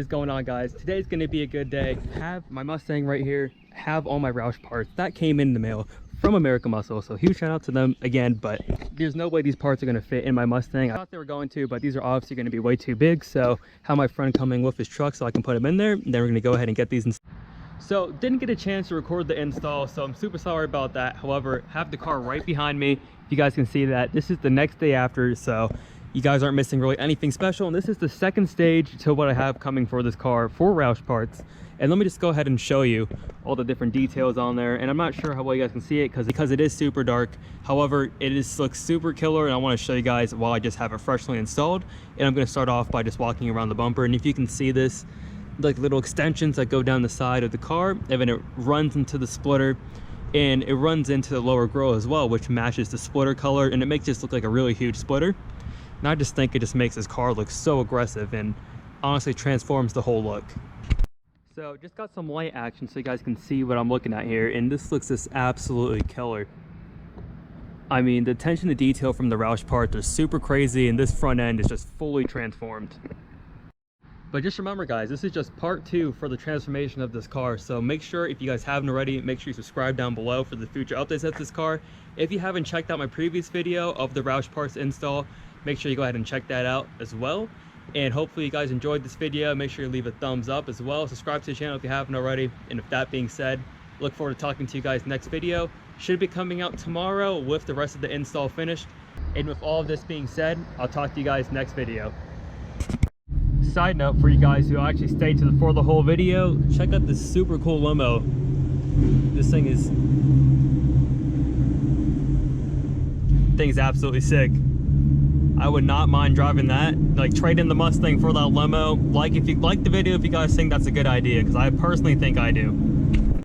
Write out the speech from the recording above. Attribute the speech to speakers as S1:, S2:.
S1: is going on, guys? Today's gonna be a good day. Have my Mustang right here, have all my ROUSH parts that came in the mail from American Muscle, so huge shout out to them again. But there's no way these parts are gonna fit in my Mustang. I thought they were going to, but these are obviously gonna be way too big, so have my friend coming with his truck so I can put them in there, and then we're gonna go ahead and get these So didn't get a chance to record the install, so I'm super sorry about that. However, have the car right behind me. If you guys can see that, this is the next day after, so you guys aren't missing really anything special. And this is the second stage to what I have coming for this car for ROUSH parts. And let me just go ahead and show you all the different details on there. And I'm not sure how well you guys can see it because it is super dark. However, looks super killer, and I want to show you guys while I just have it freshly installed. And I'm going to start off by just walking around the bumper. And if you can see this, like little extensions that go down the side of the car, and then it runs into the splitter, and it runs into the lower grille as well, which matches the splitter color, and it makes this look like a really huge splitter. And I just think it just makes this car look so aggressive and honestly transforms the whole look. So just got some light action so you guys can see what I'm looking at here, and this looks just absolutely killer. I mean, the attention to detail from the ROUSH parts are super crazy, and this front end is just fully transformed. But just remember, guys, this is just part 2 for the transformation of this car. So make sure, if you guys haven't already, make sure you subscribe down below for the future updates of this car. If you haven't checked out my previous video of the ROUSH parts install, make sure you go ahead and check that out as well. And hopefully you guys enjoyed this video. Make sure you leave a thumbs up as well. Subscribe to the channel if you haven't already. And with that being said, look forward to talking to you guys next video. Should be coming out tomorrow with the rest of the install finished. And with all of this being said, I'll talk to you guys next video. Side note for you guys who actually stayed for the whole video, check out this super cool limo. This thing's absolutely sick. I would not mind driving that. Like, trade in the Mustang for that limo. Like, if you like the video, if you guys think that's a good idea, because I personally think I do.